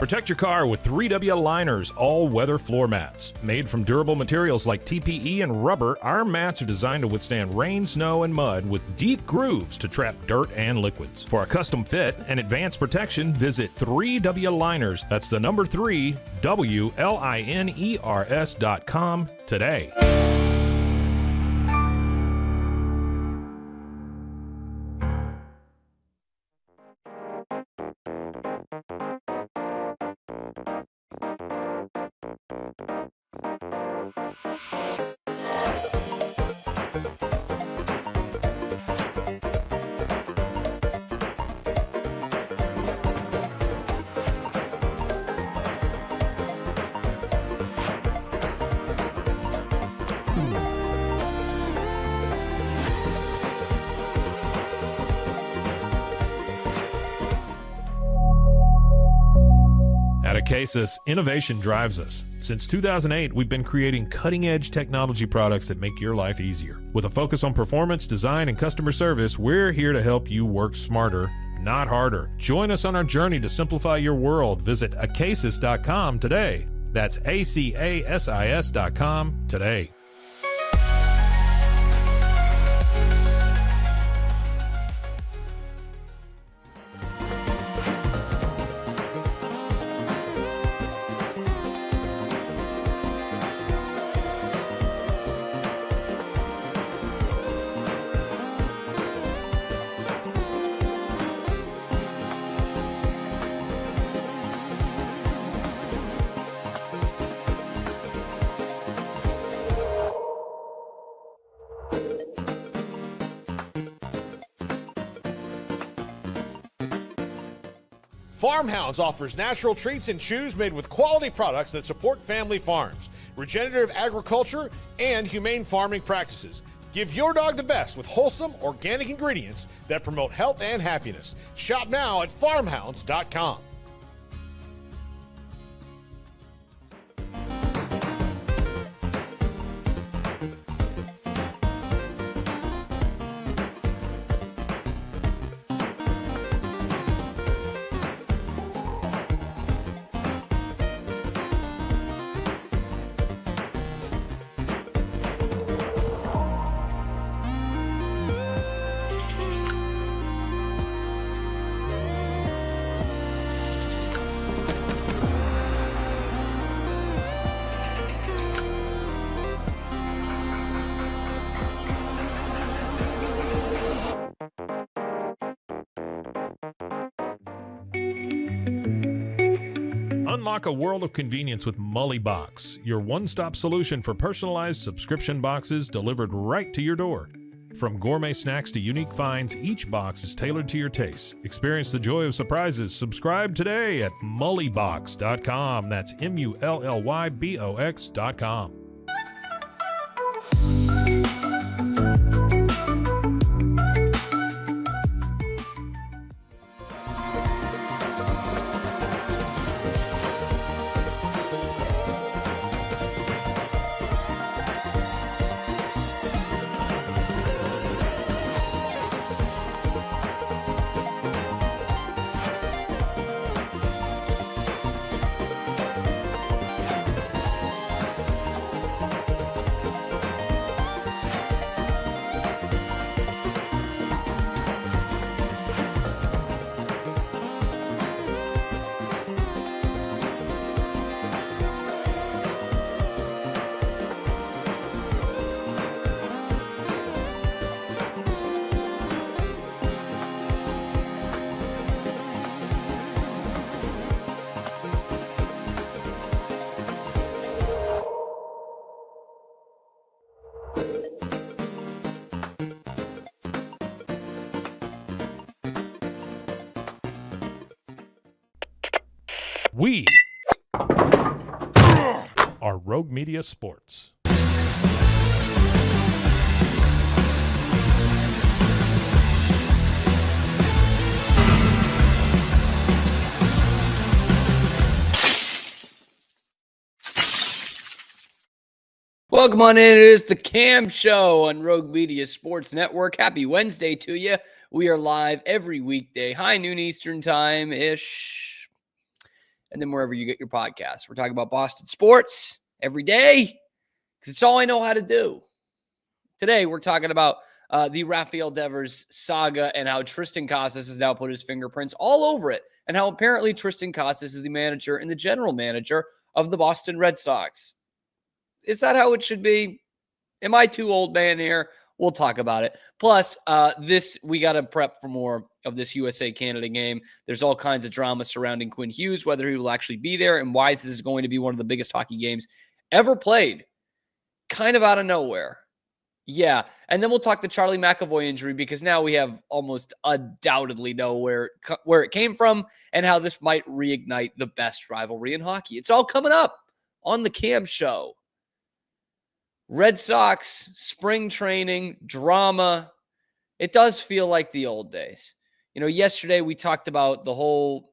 Protect your car with 3W Liners all-weather floor mats. Made from durable materials like TPE and rubber, our mats are designed to withstand rain, snow, and mud with deep grooves to trap dirt and liquids. For a custom fit and advanced protection, visit 3W Liners. That's the number 3, WLINERS.com today. At Acasis, innovation drives us. Since 2008, we've been creating cutting-edge technology products that make your life easier. With a focus on performance, design, and customer service, we're here to help you work smarter, not harder. Join us on our journey to simplify your world. Visit Acasis.com today. That's ACASIS.com today. Farmhounds offers natural treats and chews made with quality products that support family farms, regenerative agriculture, and humane farming practices. Give your dog the best with wholesome, organic ingredients that promote health and happiness. Shop now at farmhounds.com. Unlock a world of convenience with Mullybox, your one-stop solution for personalized subscription boxes delivered right to your door. From gourmet snacks to unique finds, each box is tailored to your tastes. Experience the joy of surprises. Subscribe today at mullybox.com. That's MULLYBOX.com. We are Rogue Media Sports. Welcome on in. It is the Cam Show on Rogue Media Sports Network. Happy Wednesday to you. We are live every weekday, high noon Eastern time-ish. and then wherever you get your podcasts. We're talking about Boston sports every day because it's all I know how to do. Today, we're talking about the Rafael Devers saga and how Triston Casas has now put his fingerprints all over it, and how apparently Triston Casas is the manager and the general manager of the Boston Red Sox. Is that how it should be? Am I too old man here? We'll talk about it. Plus, we got to prep for more of this USA-Canada game. There's all kinds of drama surrounding Quinn Hughes, whether he will actually be there, and why this is going to be one of the biggest hockey games ever played, kind of out of nowhere. Yeah, and then we'll talk the Charlie McAvoy injury, because now we have almost undoubtedly know where it came from and how this might reignite the best rivalry in hockey. It's all coming up on the Cam Show. Red Sox, spring training, drama. It does feel like the old days. Yesterday we talked about the whole,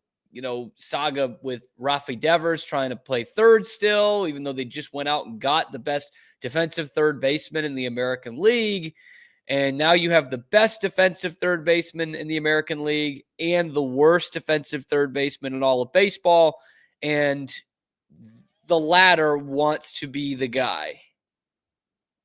saga with Rafi Devers trying to play third still, even though they just went out and got the best defensive third baseman in the American League. And now you have the best defensive third baseman in the American League and the worst defensive third baseman in all of baseball. And the latter wants to be the guy.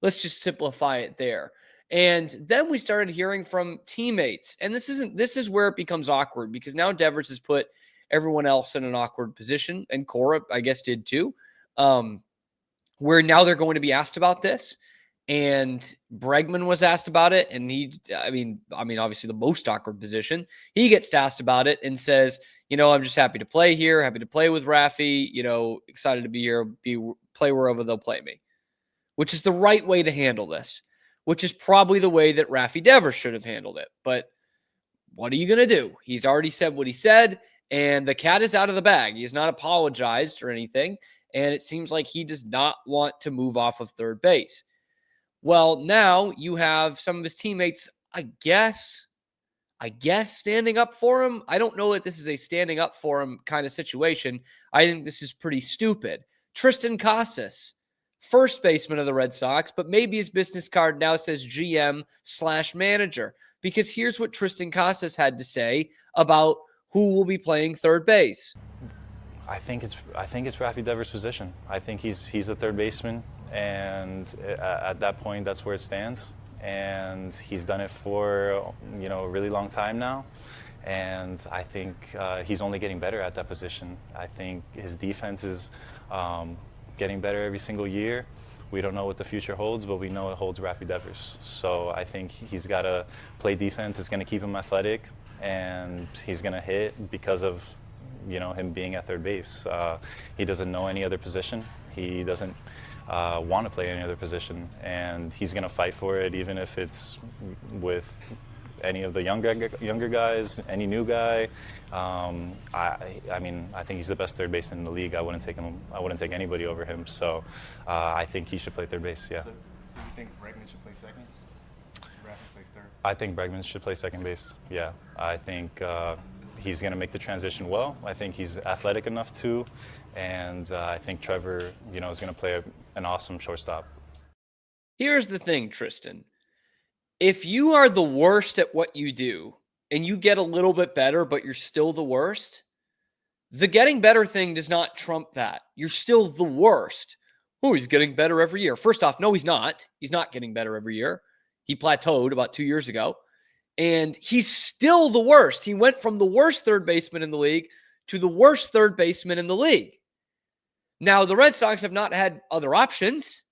Let's just simplify it there. And then we started hearing from teammates. And this is where it becomes awkward, because now Devers has put everyone else in an awkward position. And Cora, I guess, did too. Where now they're going to be asked about this. And Bregman was asked about it. And obviously the most awkward position. He gets asked about it and says, I'm just happy to play here, happy to play with Rafi, excited to be here, play wherever they'll play me. Which is the right way to handle this, which is probably the way that Rafi Devers should have handled it. But what are you going to do? He's already said what he said, and the cat is out of the bag. He has not apologized or anything, and it seems like he does not want to move off of third base. Well, now you have some of his teammates, I guess, standing up for him. I don't know that this is a standing up for him kind of situation. I think this is pretty stupid. Triston Casas, first baseman of the Red Sox, but maybe his business card now says GM/manager, because here's what Triston Casas had to say about who will be playing third base. I think it's Rafi Devers' position. I think he's the third baseman, and at that point, that's where it stands. And he's done it for a really long time now, and I think he's only getting better at that position. I think his defense is getting better every single year. We don't know what the future holds, but we know it holds Rafi Devers. So I think he's got to play defense. It's going to keep him athletic, and he's going to hit because of him being at third base. He doesn't know any other position. He doesn't want to play any other position, and he's going to fight for it, even if it's with any of the younger guys, any new guy. I think he's the best third baseman in the league. I wouldn't take anybody over him. So I think he should play third base. Yeah. So you think Bregman should play second? Rafi plays third. I think Bregman should play second base. Yeah. I think he's going to make the transition well. I think he's athletic enough to, and I think Trevor, is going to play an awesome shortstop. Here's the thing, Triston. If you are the worst at what you do and you get a little bit better, but you're still the worst, the getting better thing does not trump that. You're still the worst. Oh, he's getting better every year. First off, no, he's not. He's not getting better every year. He plateaued about 2 years ago, and he's still the worst. He went from the worst third baseman in the league to the worst third baseman in the league. Now, the Red Sox have not had other options.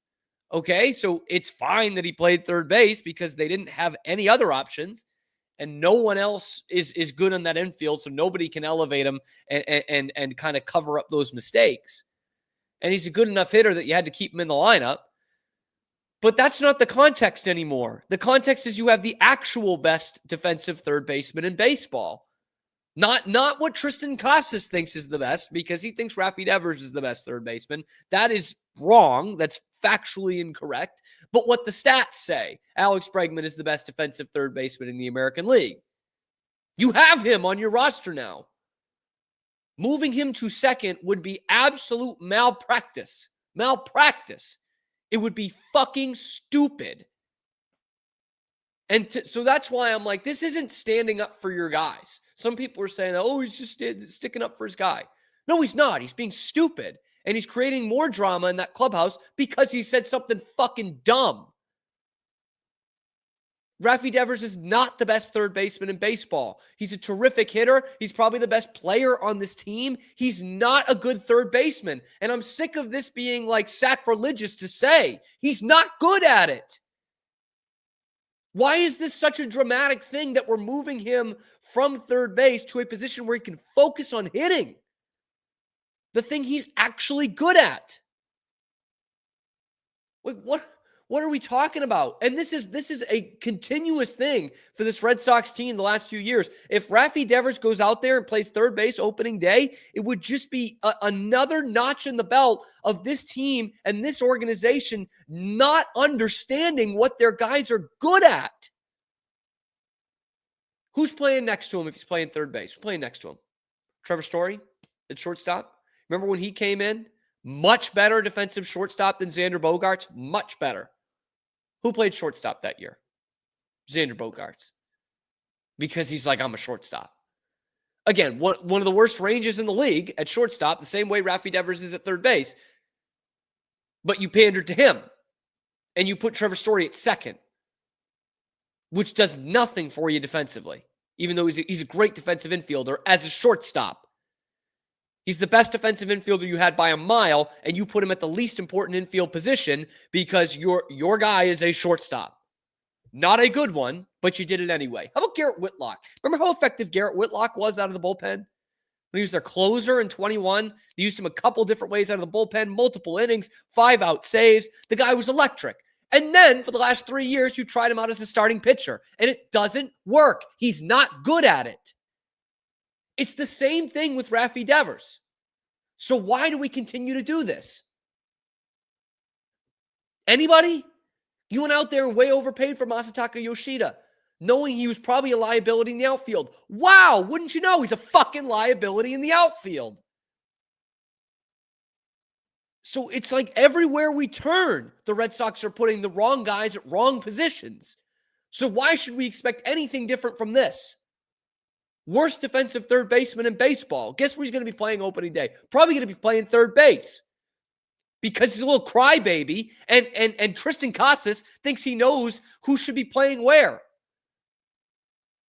Okay, so it's fine that he played third base because they didn't have any other options, and no one else is good on that infield, so nobody can elevate him and kind of cover up those mistakes. And he's a good enough hitter that you had to keep him in the lineup. But that's not the context anymore. The context is you have the actual best defensive third baseman in baseball. Not what Triston Casas thinks is the best, because he thinks Rafi Devers is the best third baseman. That is wrong. That's factually incorrect. But what the stats say, Alex Bregman is the best defensive third baseman in the American League. You have him on your roster now. Moving him to second would be absolute malpractice. Malpractice. It would be fucking stupid. And so that's why I'm like, this isn't standing up for your guys. Some people are saying, oh, he's just sticking up for his guy. No, he's not. He's being stupid. And he's creating more drama in that clubhouse because he said something fucking dumb. Rafi Devers is not the best third baseman in baseball. He's a terrific hitter. He's probably the best player on this team. He's not a good third baseman. And I'm sick of this being like sacrilegious to say. He's not good at it. Why is this such a dramatic thing that we're moving him from third base to a position where he can focus on hitting? The thing he's actually good at. Like, what are we talking about? And this is a continuous thing for this Red Sox team the last few years. If Rafi Devers goes out there and plays third base opening day, it would just be another notch in the belt of this team and this organization not understanding what their guys are good at. Who's playing next to him if he's playing third base? Who's playing next to him? Trevor Story at shortstop. Remember when he came in? Much better defensive shortstop than Xander Bogaerts. Much better. Who played shortstop that year? Xander Bogaerts. Because he's like, I'm a shortstop. Again, one of the worst ranges in the league at shortstop, the same way Rafi Devers is at third base. But you pandered to him. And you put Trevor Story at second, which does nothing for you defensively, even though he's a great defensive infielder as a shortstop. He's the best defensive infielder you had by a mile, and you put him at the least important infield position because your guy is a shortstop. Not a good one, but you did it anyway. How about Garrett Whitlock? Remember how effective Garrett Whitlock was out of the bullpen? When he was their closer in 21, they used him a couple different ways out of the bullpen, multiple innings, 5-out saves. The guy was electric. And then for the last 3 years, you tried him out as a starting pitcher, and it doesn't work. He's not good at it. It's the same thing with Rafi Devers. So why do we continue to do this? Anybody? You went out there and way overpaid for Masataka Yoshida, knowing he was probably a liability in the outfield. Wow, wouldn't you know he's a fucking liability in the outfield? So it's like everywhere we turn, the Red Sox are putting the wrong guys at wrong positions. So why should we expect anything different from this? Worst defensive third baseman in baseball. Guess where he's going to be playing opening day? Probably going to be playing third base. Because he's a little crybaby, and Tristan Casas thinks he knows who should be playing where.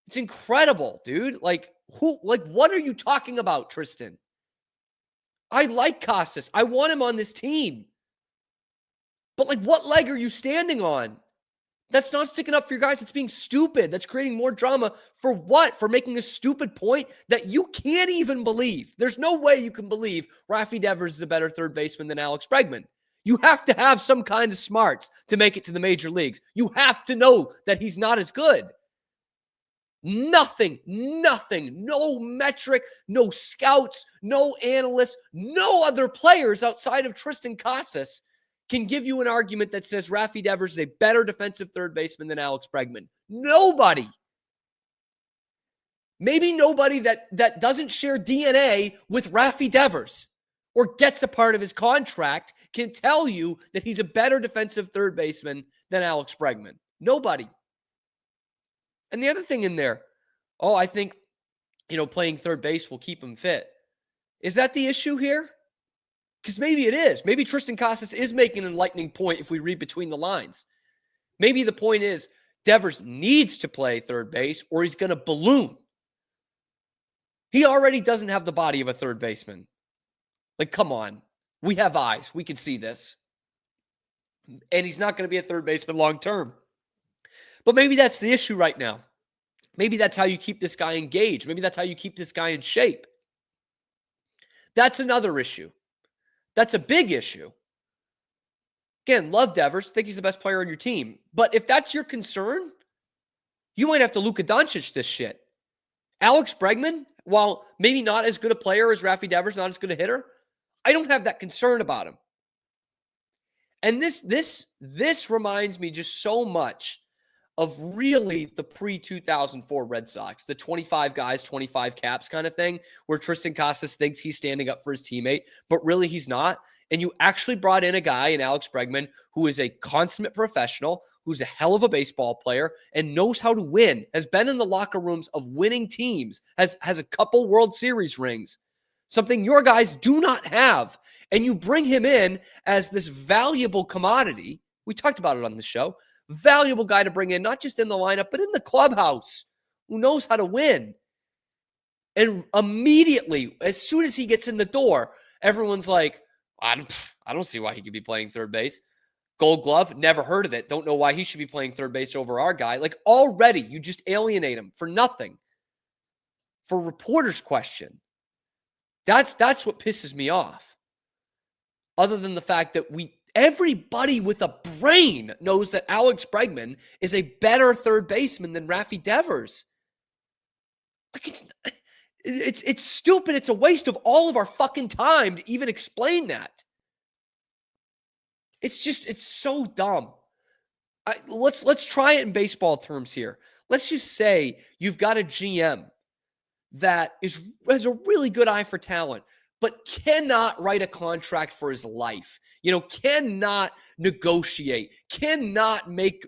It's incredible, dude. Like, what are you talking about, Tristan? I like Casas. I want him on this team. But, like, what leg are you standing on? That's not sticking up for your guys. It's being stupid. That's creating more drama. For what? For making a stupid point that you can't even believe. There's no way you can believe Rafi Devers is a better third baseman than Alex Bregman. You have to have some kind of smarts to make it to the major leagues. You have to know that he's not as good. Nothing, no metric, no scouts, no analysts, no other players outside of Tristan Casas can give you an argument that says Rafi Devers is a better defensive third baseman than Alex Bregman. Nobody. Maybe nobody that doesn't share DNA with Rafi Devers or gets a part of his contract can tell you that he's a better defensive third baseman than Alex Bregman. Nobody. And the other thing in there, I think, playing third base will keep him fit. Is that the issue here? Because maybe it is. Maybe Tristan Casas is making an enlightening point if we read between the lines. Maybe the point is Devers needs to play third base or he's going to balloon. He already doesn't have the body of a third baseman. Like, come on. We have eyes. We can see this. And he's not going to be a third baseman long term. But maybe that's the issue right now. Maybe that's how you keep this guy engaged. Maybe that's how you keep this guy in shape. That's another issue. That's a big issue. Again, love Devers. Think he's the best player on your team. But if that's your concern, you might have to Luka Doncic this shit. Alex Bregman, while maybe not as good a player as Rafi Devers, not as good a hitter, I don't have that concern about him. And this reminds me just so much of really the pre-2004 Red Sox, the 25 guys, 25 caps kind of thing, where Tristan Casas thinks he's standing up for his teammate, but really he's not. And you actually brought in a guy in Alex Bregman who is a consummate professional, who's a hell of a baseball player and knows how to win, has been in the locker rooms of winning teams, has a couple World Series rings. something your guys do not have. And you bring him in as this valuable commodity. We talked about it on the show. Valuable guy to bring in, not just in the lineup, but in the clubhouse, who knows how to win. And immediately, as soon as he gets in the door, everyone's like, I don't see why he could be playing third base. Gold Glove, never heard of it. Don't know why he should be playing third base over our guy. Like, already, you just alienate him for nothing. For reporters' question. That's what pisses me off. Other than the fact that everybody with a brain knows that Alex Bregman is a better third baseman than Rafi Devers. Like, it's stupid. It's a waste of all of our fucking time to even explain that. It's so dumb. Let's try it in baseball terms here. Let's just say you've got a GM that has a really good eye for talent, but cannot write a contract for his life. Cannot negotiate, cannot make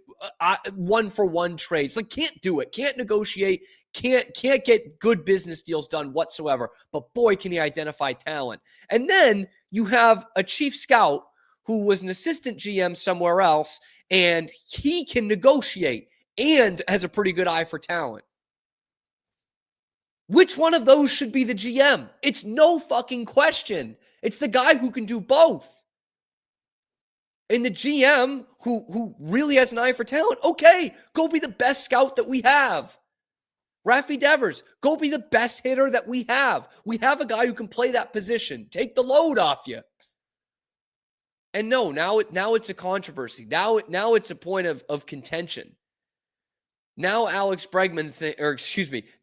one-for-one trades. Like, can't do it, can't negotiate, can't get good business deals done whatsoever. But boy, can he identify talent. And then you have a chief scout who was an assistant GM somewhere else, and he can negotiate and has a pretty good eye for talent. Which one of those should be the GM? It's no fucking question. It's the guy who can do both. And the GM who really has an eye for talent, okay, go be the best scout that we have. Rafi Devers, go be the best hitter that we have. We have a guy who can play that position. Take the load off you. And no, now it's a controversy. Now it's a point of contention. Now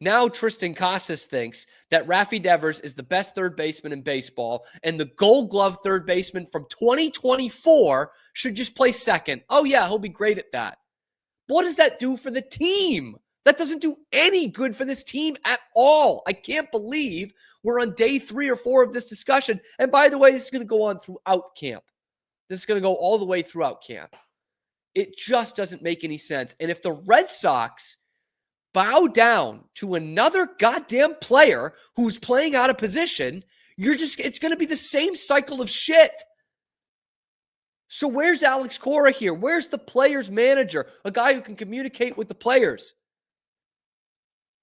now Tristan Casas thinks that Rafi Devers is the best third baseman in baseball, and the Gold Glove third baseman from 2024 should just play second. Oh yeah, he'll be great at that. What does that do for the team? That doesn't do any good for this team at all. I can't believe we're on day 3 or 4 of this discussion. And by the way, this is going to go on throughout camp. This is going to go all the way throughout camp. It just doesn't make any sense. And if the Red Sox bow down to another goddamn player who's playing out of position, it's going to be the same cycle of shit. So where's Alex Cora here? Where's the player's manager? A guy who can communicate with the players.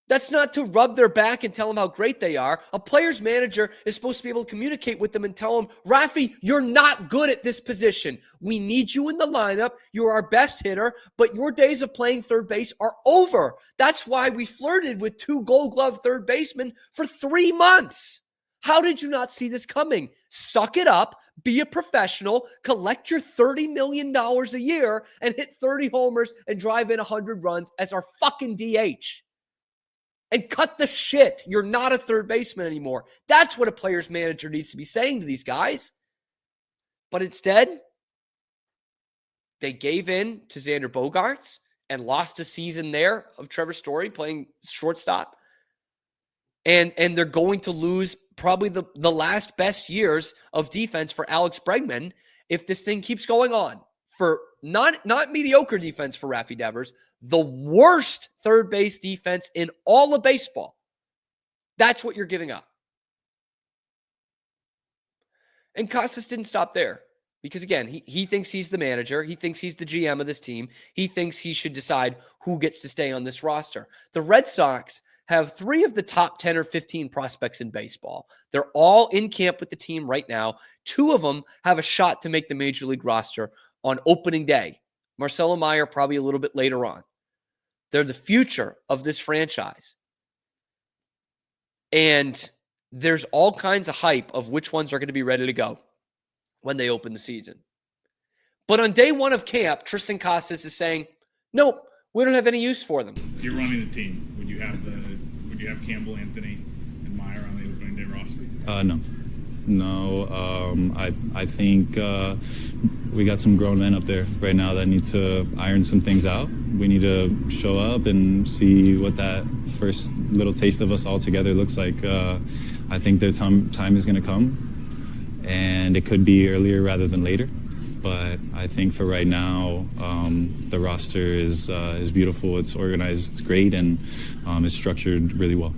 That's not to rub their back and tell them how great they are. A player's manager is supposed to be able to communicate with them and tell them, Rafi, you're not good at this position. We need you in the lineup. You're our best hitter, but your days of playing third base are over. That's why we flirted with 2 Gold Glove third basemen for 3 months. How did you not see this coming? Suck it up, be a professional, collect your $30 million a year, and hit 30 homers and drive in 100 runs as our fucking DH. And cut the shit. You're not a third baseman anymore. That's what a player's manager needs to be saying to these guys. But instead, they gave in to Xander Bogaerts and lost a season there of Trevor Story playing shortstop. And they're going to lose probably the last best years of defense for Alex Bregman if this thing keeps going on. For not mediocre defense for Rafi Devers, the worst third base defense in all of baseball. That's what you're giving up. And Casas didn't stop there because, again, he thinks he's the manager. He thinks he's the GM of this team. He thinks he should decide who gets to stay on this roster. The Red Sox have 3 of the top 10 or 15 prospects in baseball. They're all in camp with the team right now. 2 of them have a shot to make the Major League roster on opening day. Marcelo Meyer probably a little bit later on. They're the future of this franchise. And there's all kinds of hype of which ones are going to be ready to go when they open the season. But on day 1 of camp, Tristan Casas is saying, nope, we don't have any use for them. You're running the team. Would you have Campbell, Anthony, and Meyer on the opening day roster? No. I think we got some grown men up there right now that need to iron some things out. We need to show up and see what that first little taste of us all together looks like. I think their time is going to come, and it could be earlier rather than later. But I think for right now, the roster is beautiful. It's organized, it's great, and it's structured really well.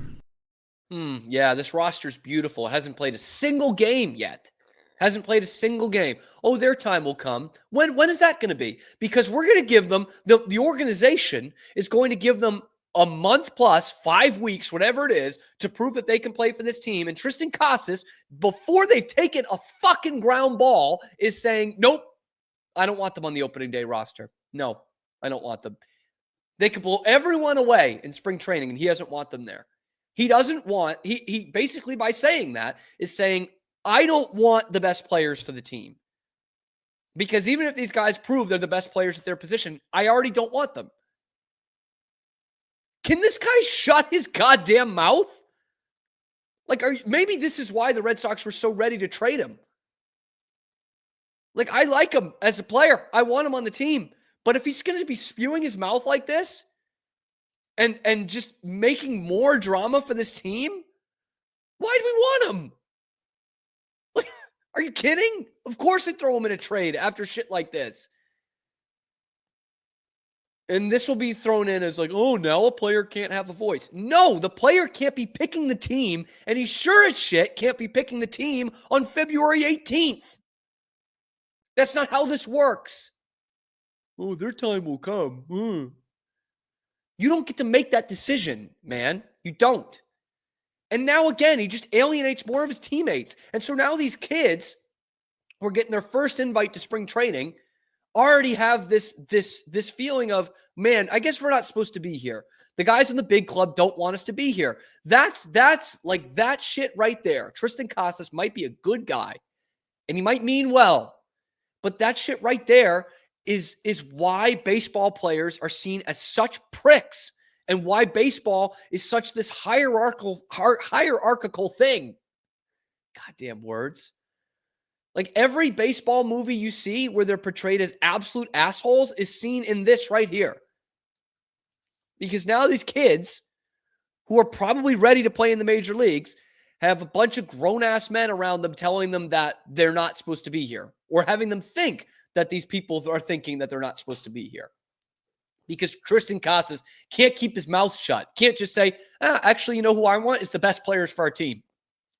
Yeah, this roster's beautiful. It hasn't played a single game yet. Hasn't played a single game. Oh, their time will come. When is that going to be? Because we're going to give them, the organization is going to give them a month plus, 5 weeks, whatever it is, to prove that they can play for this team. And Tristan Casas, before they've taken a fucking ground ball, is saying, nope, I don't want them on the opening day roster. No, I don't want them. They could blow everyone away in spring training, and he doesn't want them there. He doesn't want, he basically, by saying that, is saying, I don't want the best players for the team. Because even if these guys prove they're the best players at their position, I already don't want them. Can this guy shut his goddamn mouth? Like, maybe this is why the Red Sox were so ready to trade him. Like, I like him as a player. I want him on the team. But if he's going to be spewing his mouth like this and just making more drama for this team, why do we want him? Like, are you kidding? Of course they throw him in a trade after shit like this. And this will be thrown in as like, oh, now a player can't have a voice. No, the player can't be picking the team, and he sure as shit can't be picking the team on February 18th. That's not how this works. Oh, their time will come. You don't get to make that decision, man. You don't. And now, again, he just alienates more of his teammates. And so now these kids who are getting their first invite to spring training already have this feeling of, man, I guess we're not supposed to be here. The guys in the big club don't want us to be here. That's like that shit right there. Tristan Casas might be a good guy, and he might mean well, but that shit right there is why baseball players are seen as such pricks, and why baseball is such this hierarchical thing. Goddamn words. Like, every baseball movie you see where they're portrayed as absolute assholes is seen in this right here. Because now these kids, who are probably ready to play in the major leagues, have a bunch of grown-ass men around them telling them that they're not supposed to be here, or having them think that these people are thinking that they're not supposed to be here. Because Tristan Casas can't keep his mouth shut. Can't just say, actually, you know who I want is the best players for our team.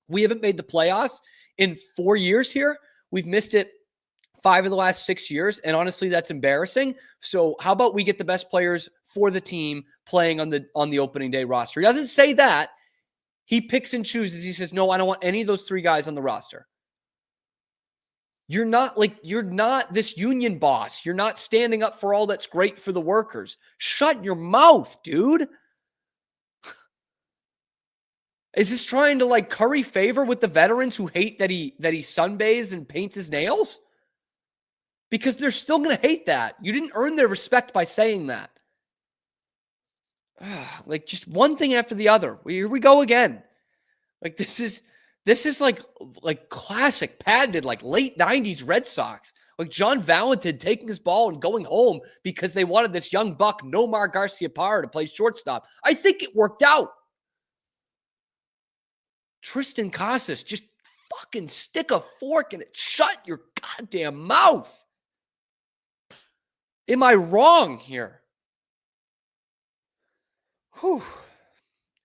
We haven't made the playoffs in 4 years here. We've missed it 5 of the last 6 years. And honestly, that's embarrassing. So how about we get the best players for the team playing on the opening day roster? He doesn't say that. He picks and chooses. He says, no, I don't want any of those 3 guys on the roster. You're not this union boss. You're not standing up for all that's great for the workers. Shut your mouth, dude. Is this trying to like curry favor with the veterans who hate that he sunbathes and paints his nails? Because they're still going to hate that. You didn't earn their respect by saying that. Like, just one thing after the other. Here we go again. Like, this is like classic patented, like late 90s Red Sox. Like John Valentin taking his ball and going home because they wanted this young buck, Nomar Garciaparra, to play shortstop. I think it worked out. Tristan Casas, just fucking stick a fork in it. Shut your goddamn mouth. Am I wrong here? Whew.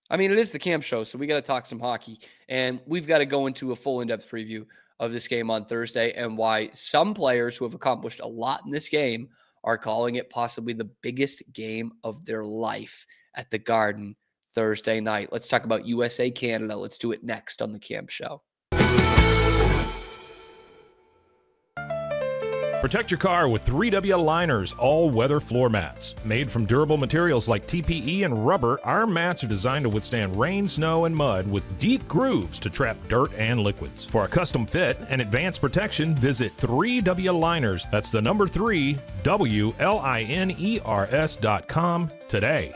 I mean, it is the Cam Show, so we got to talk some hockey. And we've got to go into a full in-depth preview of this game on Thursday and why some players who have accomplished a lot in this game are calling it possibly the biggest game of their life at the Garden Thursday night. Let's talk about USA Canada. Let's do it next on the Cam Show. Protect your car with 3W Liners all-weather floor mats. Made from durable materials like TPE and rubber, our mats are designed to withstand rain, snow, and mud with deep grooves to trap dirt and liquids. For a custom fit and advanced protection, visit 3W Liners. That's the number 3, WLINERS.com today.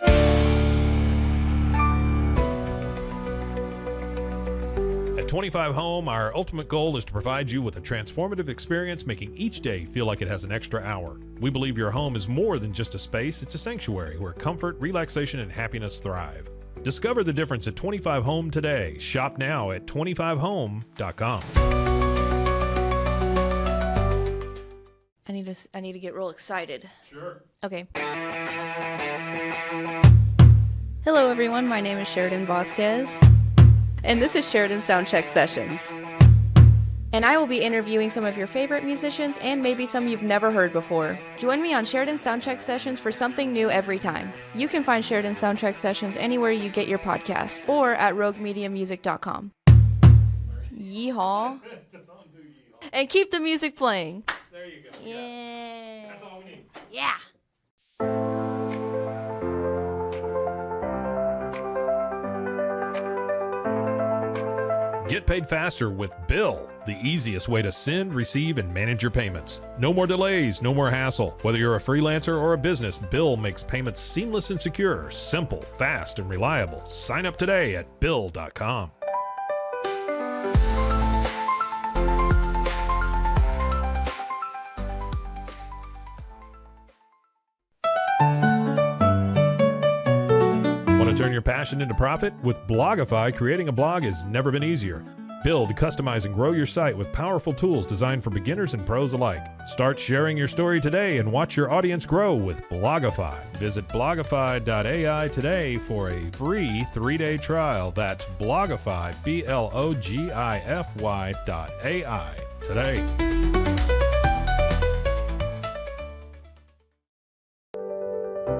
At 25 Home, our ultimate goal is to provide you with a transformative experience, making each day feel like it has an extra hour. We believe your home is more than just a space, it's a sanctuary where comfort, relaxation, and happiness thrive. Discover the difference at 25 Home today. Shop now at 25home.com. I need to get real excited. Sure. Okay. Hello, everyone. My name is Sheridan Vasquez. And this is Sheridan Soundcheck Sessions. And I will be interviewing some of your favorite musicians and maybe some you've never heard before. Join me on Sheridan Soundcheck Sessions for something new every time. You can find Sheridan Soundcheck Sessions anywhere you get your podcasts or at roguemediamusic.com. Yeehaw. And keep the music playing. There you go. Yeah. That's all we need. Yeah. Get paid faster with Bill, the easiest way to send, receive, and manage your payments. No more delays, no more hassle. Whether you're a freelancer or a business, Bill makes payments seamless and secure, simple, fast, and reliable. Sign up today at Bill.com. Want to turn your passion into profit? With Blogify, creating a blog has never been easier. Build, customize, and grow your site with powerful tools designed for beginners and pros alike. Start sharing your story today and watch your audience grow with Blogify. Visit blogify.ai today for a free 3-day trial. That's Blogify, Blogify.ai today.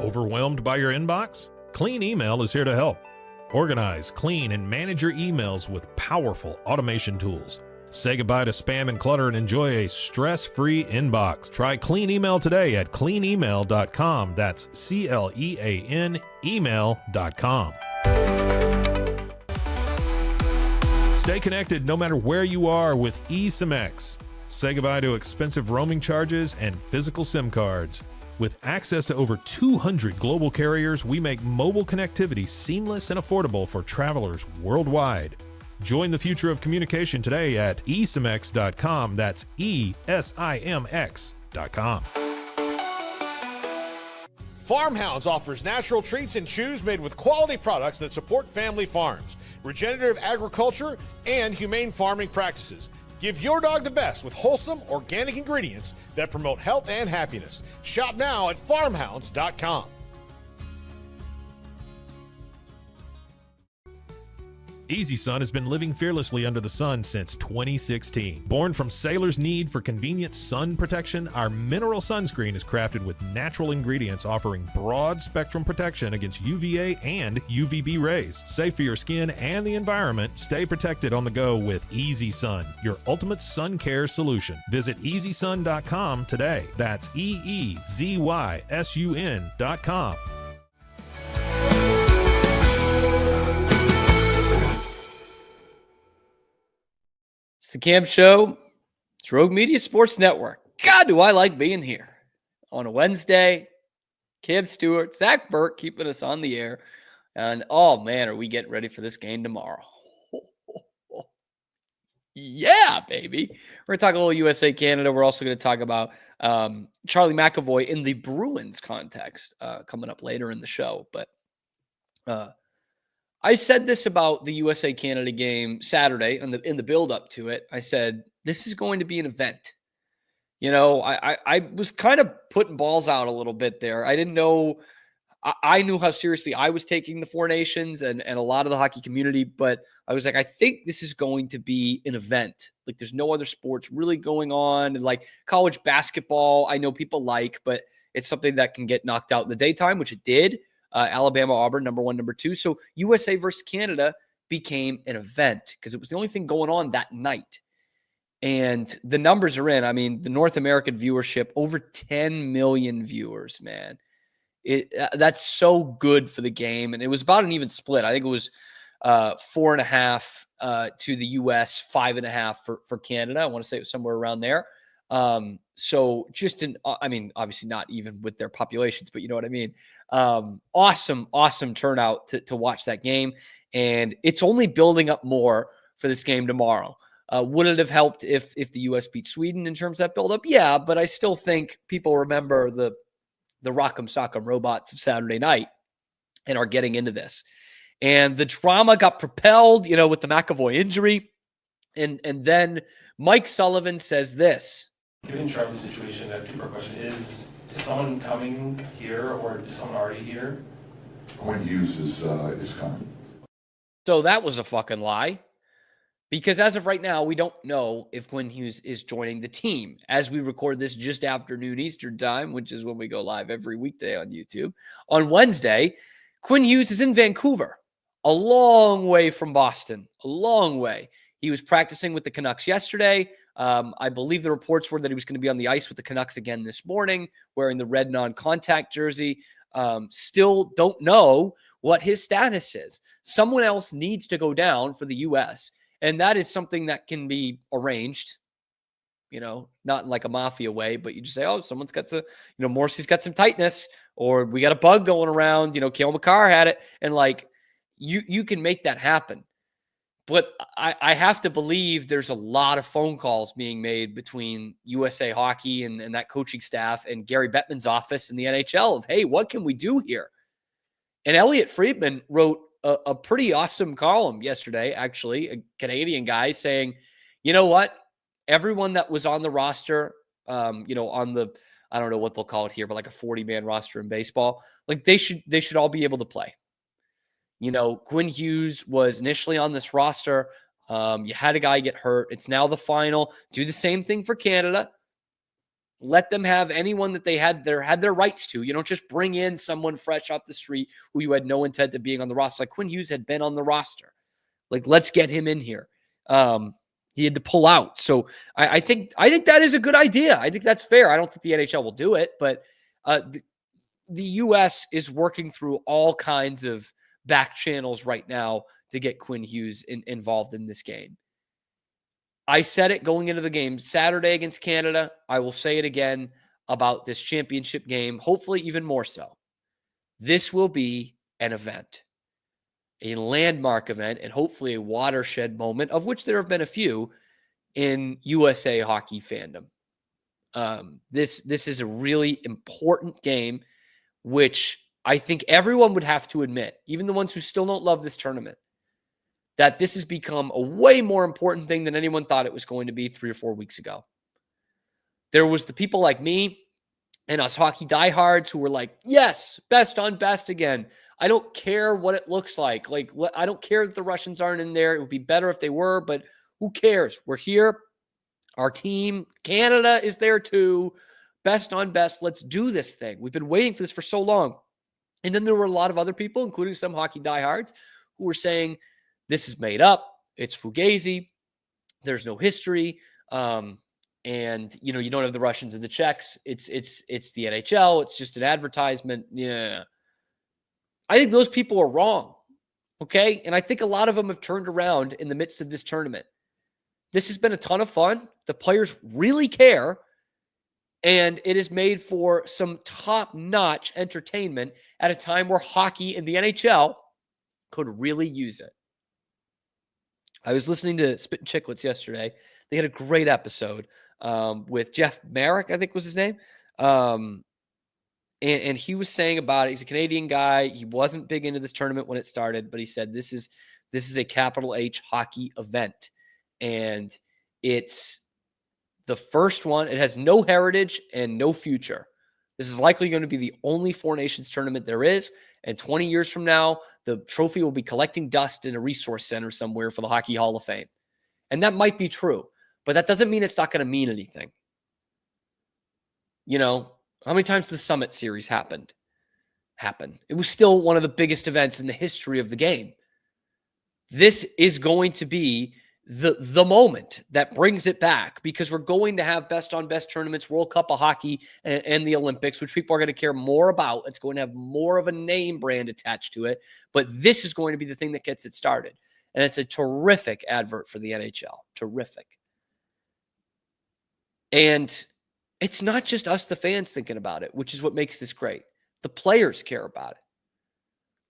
Overwhelmed by your inbox? Clean Email is here to help. Organize, clean, and manage your emails with powerful automation tools. Say goodbye to spam and clutter and enjoy a stress-free inbox. Try Clean Email today at cleanemail.com. That's CLEAN email.com. Stay connected no matter where you are with eSIMX. Say goodbye to expensive roaming charges and physical SIM cards. With access to over 200 global carriers, we make mobile connectivity seamless and affordable for travelers worldwide. Join the future of communication today at eSIMX.com. That's ESIMX.com. Farmhounds offers natural treats and chews made with quality products that support family farms, regenerative agriculture, and humane farming practices. Give your dog the best with wholesome, organic ingredients that promote health and happiness. Shop now at farmhounds.com. Easy Sun has been living fearlessly under the sun since 2016. Born from sailors' need for convenient sun protection, our mineral sunscreen is crafted with natural ingredients offering broad spectrum protection against UVA and UVB rays. Safe for your skin and the environment, stay protected on the go with Easy Sun, your ultimate sun care solution. Visit EasySun.com today. That's EEZYSUN.com. It's the Camp Show. It's Rogue Media Sports Network. God, do I like being here on a Wednesday. Cam Stewart, Zach Burke keeping us on the air. And, oh, man, are we getting ready for this game tomorrow. Yeah, baby. We're going to talk a little USA Canada. We're also going to talk about Charlie McAvoy in the Bruins context coming up later in the show. But I said this about the USA Canada game Saturday in the build up to it. I said, this is going to be an event. You know, I was kind of putting balls out a little bit there. I didn't know. I knew how seriously I was taking the Four Nations and a lot of the hockey community, but I was like, I think this is going to be an event. Like, there's no other sports really going on. And like college basketball, I know people like, but it's something that can get knocked out in the daytime, which it did. Alabama, Auburn, number 1, number 2. So USA versus Canada became an event because it was the only thing going on that night. And the numbers are in. I mean, the North American viewership, over 10 million viewers, man. That's so good for the game. And it was about an even split. I think it was 4.5 to the US, 5.5 for Canada. I want to say it was somewhere around there. So just I mean, obviously not even with their populations, but you know what I mean? Awesome turnout to watch that game. And it's only building up more for this game tomorrow. Would it have helped if the US beat Sweden in terms of that buildup? Yeah, but I still think people remember the Rock'em Sock'em Robots of Saturday night and are getting into this. And the drama got propelled, you know, with the McAvoy injury. And then Mike Sullivan says this. Given Charlie's situation, a two-part question. Is someone coming here or is someone already here? Quinn Hughes is coming. So that was a fucking lie. Because as of right now, we don't know if Quinn Hughes is joining the team. As we record this just after noon Eastern time, which is when we go live every weekday on YouTube. On Wednesday, Quinn Hughes is in Vancouver, a long way from Boston, a long way. He was practicing with the Canucks yesterday. I believe the reports were that he was going to be on the ice with the Canucks again this morning, wearing the red non-contact jersey. Still don't know what his status is. Someone else needs to go down for the U.S., and that is something that can be arranged, not in like a mafia way, but you just say, oh, someone's got Morrissey's got some tightness, or we got a bug going around, Cale Makar had it. And like, you can make that happen. But I have to believe there's a lot of phone calls being made between USA Hockey and that coaching staff and Gary Bettman's office in the NHL of, hey, what can we do here? And Elliot Friedman wrote a pretty awesome column yesterday, actually, a Canadian guy saying, you know what? Everyone that was on the roster, on the, I don't know what they'll call it here, but like a 40-man roster in baseball, like they should all be able to play. Quinn Hughes was initially on this roster. You had a guy get hurt. It's now the final. Do the same thing for Canada. Let them have anyone that they had their rights to. You don't just bring in someone fresh off the street who you had no intent of being on the roster. Like Quinn Hughes had been on the roster. Like, let's get him in here. He had to pull out. So I think that is a good idea. I think that's fair. I don't think the NHL will do it, but the U.S. is working through all kinds of back channels right now to get Quinn Hughes involved in this game. I said it going into the game Saturday against Canada. I will say it again about this championship game, hopefully even more so. This will be an event, a landmark event, and hopefully a watershed moment, of which there have been a few in USA hockey fandom. This is a really important game, which I think everyone would have to admit, even the ones who still don't love this tournament, that this has become a way more important thing than anyone thought it was going to be 3 or 4 weeks ago. There was the people like me and us hockey diehards who were like, yes, best on best again. I don't care what it looks like. Like, I don't care that the Russians aren't in there. It would be better if they were, but who cares? We're here. Our team, Canada, is there too. Best on best. Let's do this thing. We've been waiting for this for so long. And then there were a lot of other people, including some hockey diehards, who were saying, this is made up. It's Fugazi. There's no history. And you don't have the Russians and the Czechs. It's the NHL. It's just an advertisement. Yeah. I think those people are wrong. Okay. And I think a lot of them have turned around in the midst of this tournament. This has been a ton of fun. The players really care. And it is made for some top-notch entertainment at a time where hockey and the NHL could really use it. I was listening to Spittin' Chicklets yesterday. They had a great episode with Jeff Marek, I think was his name. And he was saying about it. He's a Canadian guy. He wasn't big into this tournament when it started, but he said this is a capital H hockey event. And it's the first one. It has no heritage and no future. This is likely going to be the only Four Nations tournament there is. And 20 years from now, the trophy will be collecting dust in a resource center somewhere for the Hockey Hall of Fame. And that might be true, but that doesn't mean it's not going to mean anything. How many times the Summit Series happened? It was still one of the biggest events in the history of the game. This is going to be the moment that brings it back, because we're going to have best on best tournaments, World Cup of Hockey, and the Olympics, which people are going to care more about. It's going to have more of a name brand attached to it, but this is going to be the thing that gets it started. And it's a terrific advert for the NHL. Terrific. And it's not just us, the fans, thinking about it, which is what makes this great. The players care about it.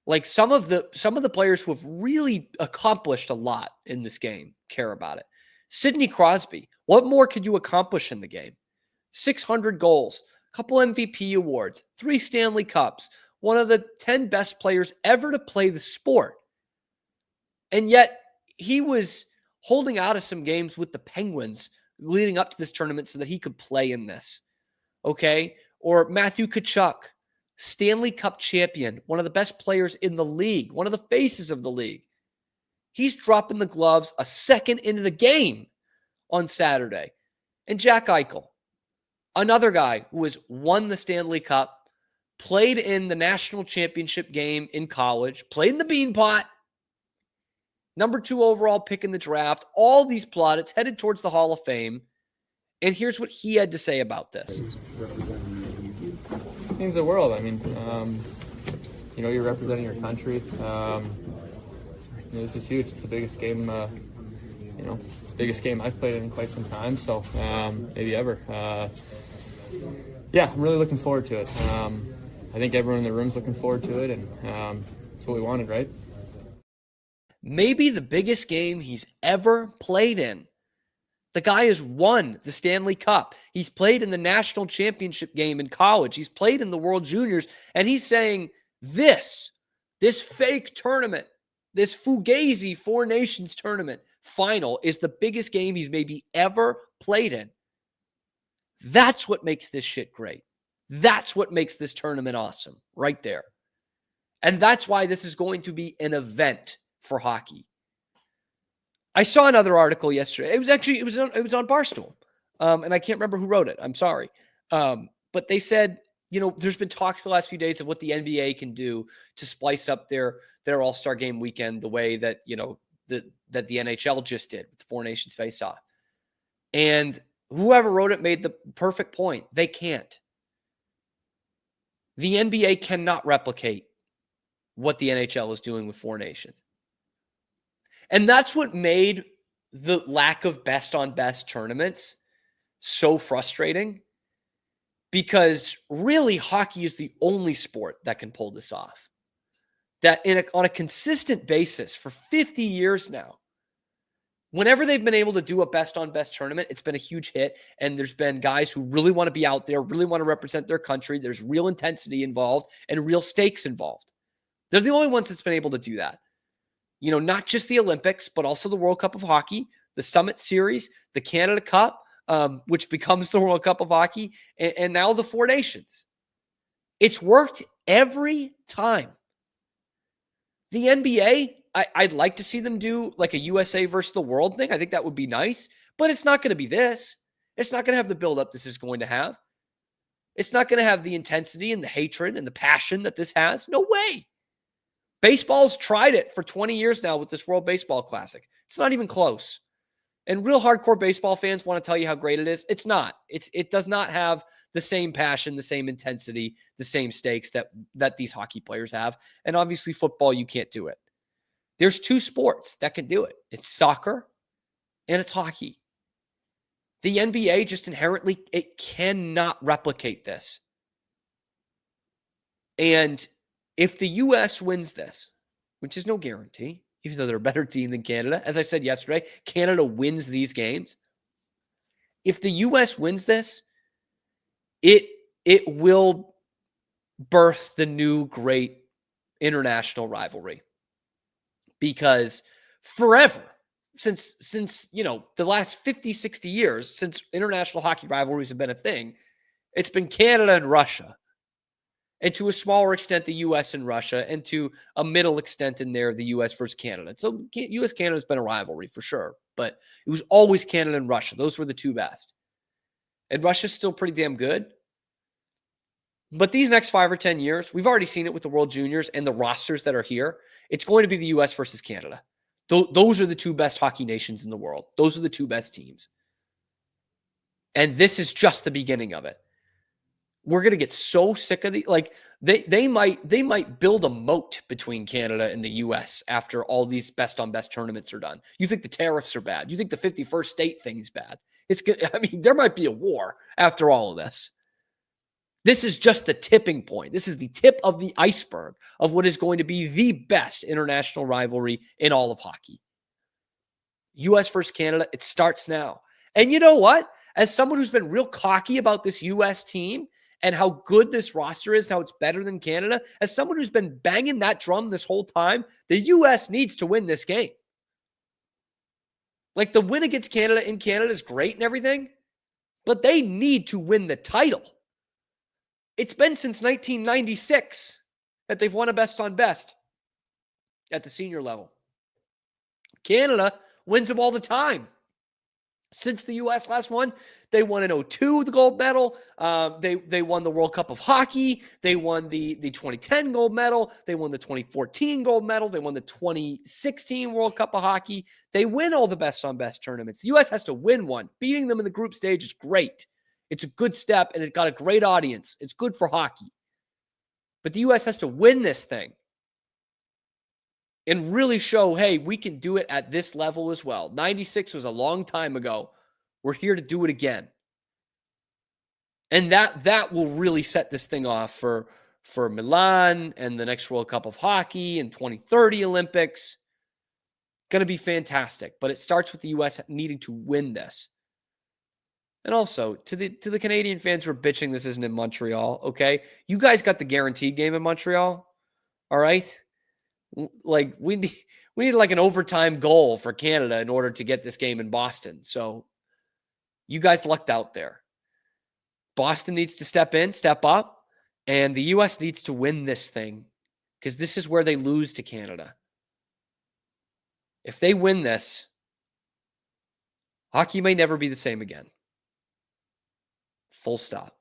Like some of the players who have really accomplished a lot in this game care about it. Sidney Crosby, what more could you accomplish in the game? 600 goals, a couple MVP awards, 3 Stanley Cups, one of the 10 best players ever to play the sport. And yet he was holding out of some games with the Penguins leading up to this tournament so that he could play in this. Okay? Or Matthew Tkachuk, Stanley Cup champion, one of the best players in the league, one of the faces of the league. He's dropping the gloves a second into the game on Saturday. And Jack Eichel, another guy who has won the Stanley Cup, played in the national championship game in college, played in the Beanpot, number 2 overall pick in the draft, all these plaudits headed towards the Hall of Fame. And here's what he had to say about this. It means the world. I mean, you're representing your country. This is huge. It's the biggest game, it's the biggest game I've played in quite some time. So maybe ever. I'm really looking forward to it. I think everyone in the room's looking forward to it, and it's what we wanted, right? Maybe the biggest game he's ever played in. The guy has won the Stanley Cup. He's played in the national championship game in college. He's played in the World Juniors. And he's saying this fake tournament, this Fugazi Four Nations tournament final is the biggest game he's maybe ever played in. That's what makes this shit great. That's what makes this tournament awesome right there. And that's why this is going to be an event for hockey. I saw another article yesterday. It was on Barstool. And I can't remember who wrote it. I'm sorry. But they said, there's been talks the last few days of what the NBA can do to splice up their All-Star game weekend the way that, that the NHL just did with the Four Nations face-off. And whoever wrote it made the perfect point. They can't. The NBA cannot replicate what the NHL is doing with Four Nations. And that's what made the lack of best-on-best tournaments so frustrating, because really hockey is the only sport that can pull this off. That on a consistent basis for 50 years now, whenever they've been able to do a best-on-best tournament, it's been a huge hit, and there's been guys who really want to be out there, really want to represent their country. There's real intensity involved and real stakes involved. They're the only ones that's been able to do that. Not just the Olympics, but also the World Cup of Hockey, the Summit Series, the Canada Cup, which becomes the World Cup of Hockey, and now the Four Nations. It's worked every time. The NBA, I'd like to see them do like a USA versus the world thing. I think that would be nice, but it's not going to be this. It's not going to have the buildup this is going to have. It's not going to have the intensity and the hatred and the passion that this has. No way. Baseball's tried it for 20 years now with this World Baseball Classic. It's not even close. And real hardcore baseball fans want to tell you how great it is. It's not. It does not have the same passion, the same intensity, the same stakes that these hockey players have. And obviously football, you can't do it. There's 2 sports that can do it. It's soccer and it's hockey. The NBA just inherently, it cannot replicate this. And if the U.S. wins this, which is no guarantee, even though they're a better team than Canada, as I said yesterday, Canada wins these games. If the U.S. wins this, it will birth the new great international rivalry. Because forever, since the last 50, 60 years, since international hockey rivalries have been a thing, it's been Canada and Russia. And to a smaller extent, the U.S. and Russia, and to a middle extent in there, the U.S. versus Canada. So U.S.-Canada has been a rivalry for sure, but it was always Canada and Russia. Those were the 2 best. And Russia's still pretty damn good. But these next 5 or 10 years, we've already seen it with the World Juniors and the rosters that are here. It's going to be the U.S. versus Canada. Those are the 2 best hockey nations in the world. Those are the 2 best teams. And this is just the beginning of it. We're going to get so sick of they might build a moat between Canada and the U.S. after all these best-on-best tournaments are done. You think the tariffs are bad. You think the 51st state thing is bad. There might be a war after all of this. This is just the tipping point. This is the tip of the iceberg of what is going to be the best international rivalry in all of hockey. U.S. versus Canada, it starts now. And you know what? As someone who's been real cocky about this U.S. team and how good this roster is, how it's better than Canada, as someone who's been banging that drum this whole time, the U.S. needs to win this game. Like, the win against Canada in Canada is great and everything, but they need to win the title. It's been since 1996 that they've won a best on best at the senior level. Canada wins them all the time. Since the U.S. last won, they won in 2002 the gold medal. They won the World Cup of Hockey. They won the 2010 gold medal. They won the 2014 gold medal. They won the 2016 World Cup of Hockey. They win all the best on best tournaments. The U.S. has to win one. Beating them in the group stage is great. It's a good step, and it got a great audience. It's good for hockey. But the U.S. has to win this thing and really show, hey, we can do it at this level as well. 96 was a long time ago. We're here to do it again. And that will really set this thing off for Milan and the next World Cup of Hockey and 2030 Olympics. Going to be fantastic. But it starts with the U.S. needing to win this. And also, to the Canadian fans who are bitching this isn't in Montreal, okay? You guys got the guaranteed game in Montreal, all right? Like, we need like an overtime goal for Canada in order to get this game in Boston. So you guys lucked out there. Boston needs to step up, and the U.S. needs to win this thing because this is where they lose to Canada. If they win this, hockey may never be the same again. Full stop.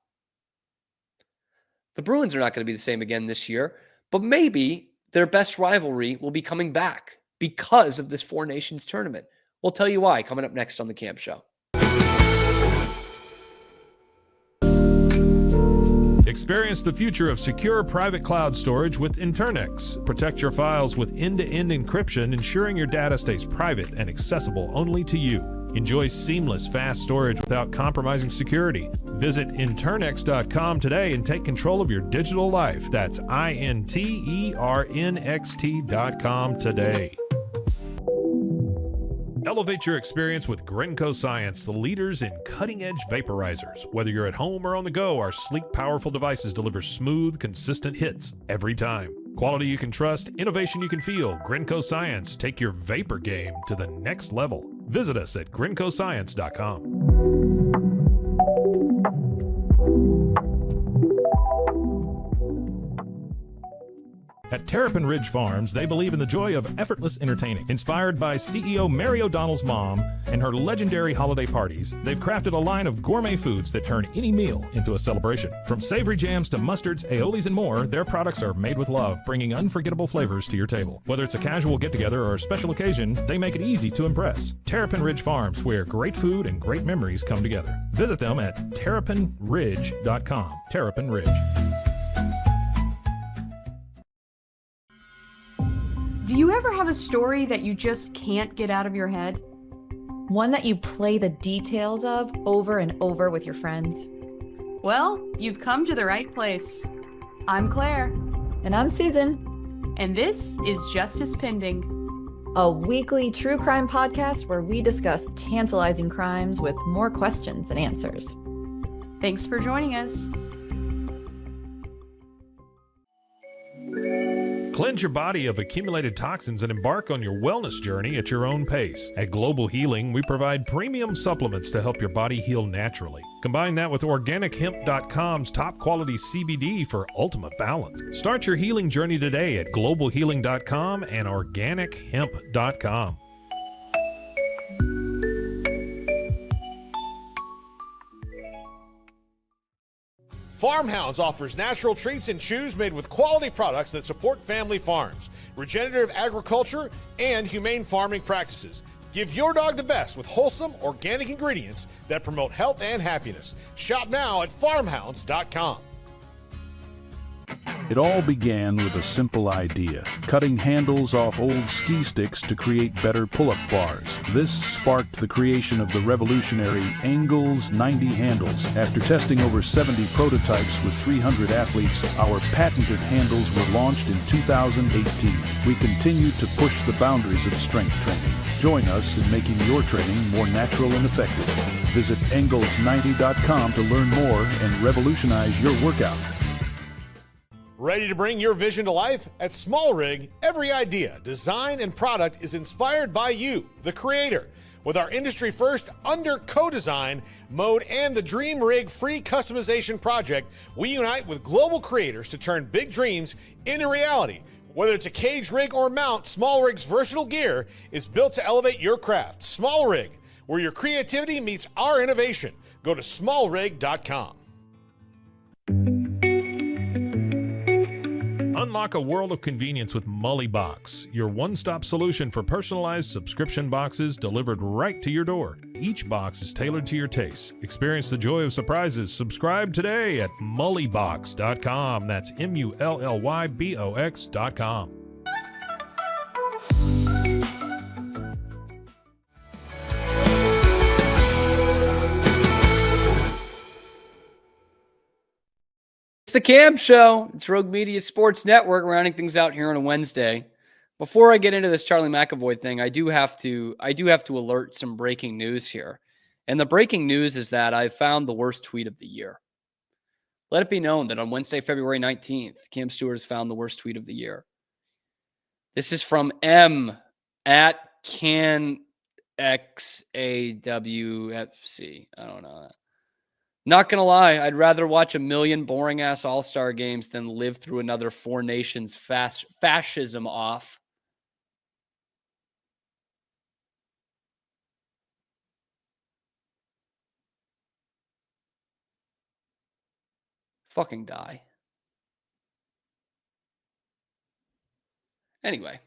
The Bruins are not going to be the same again this year, but maybe their best rivalry will be coming back because of this Four Nations tournament. We'll tell you why coming up next on The Camp Show. Experience the future of secure private cloud storage with Internix. Protect your files with end-to-end encryption, ensuring your data stays private and accessible only to you. Enjoy seamless, fast storage without compromising security. Visit Internx.com today and take control of your digital life. That's INTERNXT.com today. Elevate your experience with Grinco Science, the leaders in cutting-edge vaporizers. Whether you're at home or on the go, our sleek, powerful devices deliver smooth, consistent hits every time. Quality you can trust, innovation you can feel. Grinco Science. Take your vapor game to the next level. Visit us at GrincoScience.com. At Terrapin Ridge Farms, they believe in the joy of effortless entertaining. Inspired by CEO Mary O'Donnell's mom and her legendary holiday parties, they've crafted a line of gourmet foods that turn any meal into a celebration. From savory jams to mustards, aiolis, and more, their products are made with love, bringing unforgettable flavors to your table. Whether it's a casual get-together or a special occasion, they make it easy to impress. Terrapin Ridge Farms, where great food and great memories come together. Visit them at terrapinridge.com. Terrapin Ridge. Do you ever have a story that you just can't get out of your head? One that you play the details of over and over with your friends? Well, you've come to the right place. I'm Claire. And I'm Susan. And this is Justice Pending, a weekly true crime podcast where we discuss tantalizing crimes with more questions than answers. Thanks for joining us. Cleanse your body of accumulated toxins and embark on your wellness journey at your own pace. At Global Healing, we provide premium supplements to help your body heal naturally. Combine that with OrganicHemp.com's top quality CBD for ultimate balance. Start your healing journey today at GlobalHealing.com and OrganicHemp.com. Farmhounds offers natural treats and chews made with quality products that support family farms, regenerative agriculture, and humane farming practices. Give your dog the best with wholesome, organic ingredients that promote health and happiness. Shop now at farmhounds.com. It all began with a simple idea, cutting handles off old ski sticks to create better pull-up bars. This sparked the creation of the revolutionary Engels 90 handles. After testing over 70 prototypes with 300 athletes, our patented handles were launched in 2018. We continue to push the boundaries of strength training. Join us in making your training more natural and effective. Visit Engels90.com to learn more and revolutionize your workout. Ready to bring your vision to life? At Small Rig, every idea, design, and product is inspired by you, the creator. With our industry-first under co-design mode and the Dream Rig free customization project, we unite with global creators to turn big dreams into reality. Whether it's a cage rig or mount, Small Rig's versatile gear is built to elevate your craft. Small Rig, where your creativity meets our innovation. Go to smallrig.com. Unlock a world of convenience with Mully Box, your one-stop solution for personalized subscription boxes delivered right to your door. Each box is tailored to your taste. Experience the joy of surprises. Subscribe today at mullybox.com. That's MULLYBOX.com. It's the Cam Show. It's Rogue Media Sports Network, rounding things out here on a Wednesday. Before I get into this Charlie McAvoy thing, I do have to alert some breaking news here. And the breaking news is that I found the worst tweet of the year. Let it be known that on Wednesday, February 19th, Cam Stewart has found the worst tweet of the year. This is from M at CanXAWFC. I don't know that. Not going to lie, I'd rather watch 1 million boring-ass All-Star games than live through another Four Nations fascism off. Fucking die. Anyway.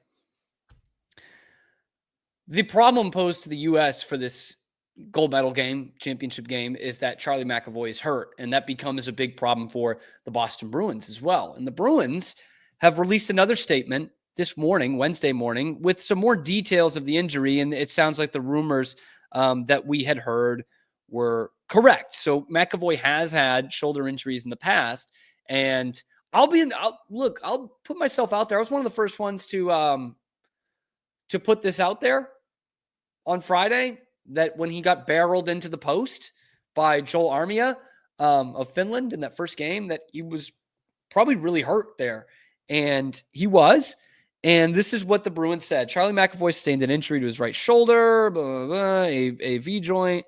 The problem posed to the U.S. for this gold medal game, championship game, is that Charlie McAvoy is hurt, and that becomes a big problem for the Boston Bruins as well. And the Bruins have released another statement this morning, Wednesday morning, with some more details of the injury, and it sounds like the rumors that we had heard were correct. So McAvoy has had shoulder injuries in the past, and I'll put myself out there. I was one of the first ones to put this out there on Friday, that when he got barreled into the post by Joel Armia of Finland in that first game, that he was probably really hurt there. And he was. And this is what the Bruins said. Charlie McAvoy sustained an injury to his right shoulder, AV joint,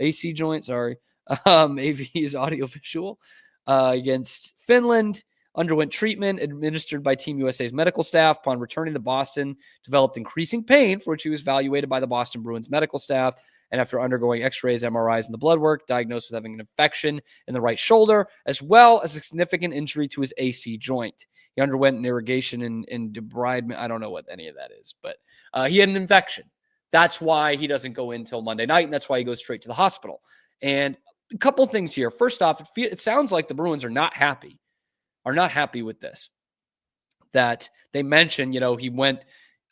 AC joint, sorry. AV is audiovisual against Finland. Underwent treatment administered by Team USA's medical staff. Upon returning to Boston, developed increasing pain, for which he was evaluated by the Boston Bruins medical staff. And after undergoing x-rays, MRIs, and the blood work, diagnosed with having an infection in the right shoulder, as well as a significant injury to his AC joint. He underwent an irrigation and debridement. I don't know what any of that is, but he had an infection. That's why he doesn't go in until Monday night, and that's why he goes straight to the hospital. And a couple things here. First off, it sounds like the Bruins are not happy with this. That they mentioned, he went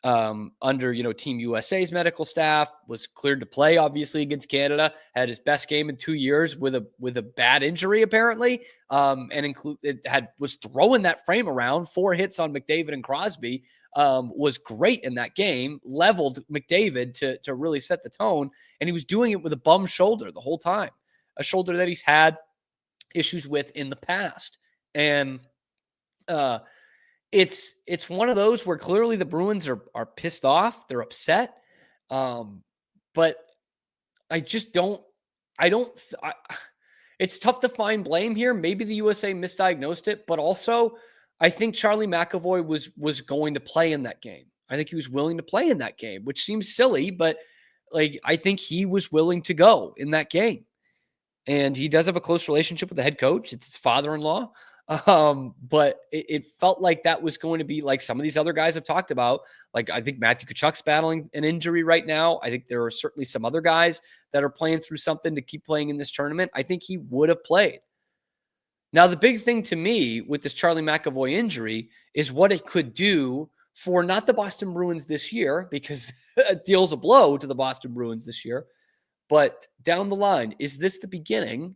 under, Team USA's medical staff, was cleared to play, obviously, against Canada, had his best game in 2 years with a bad injury, apparently, was throwing that frame around. 4 hits on McDavid and Crosby, was great in that game, leveled McDavid to really set the tone, and he was doing it with a bum shoulder the whole time, a shoulder that he's had issues with in the past. And it's one of those where clearly the Bruins are pissed off. They're upset. But I just it's tough to find blame here. Maybe the USA misdiagnosed it, but also I think Charlie McAvoy was going to play in that game. I think he was willing to play in that game, which seems silly, but I think he was willing to go in that game. And he does have a close relationship with the head coach. It's his father-in-law. But it felt like that was going to be like some of these other guys have talked about. Like, I think Matthew Tkachuk's battling an injury right now. I think there are certainly some other guys that are playing through something to keep playing in this tournament. I think he would have played. Now, the big thing to me with this Charlie McAvoy injury is what it could do for not the Boston Bruins this year, because it deals a blow to the Boston Bruins this year, but down the line. Is this the beginning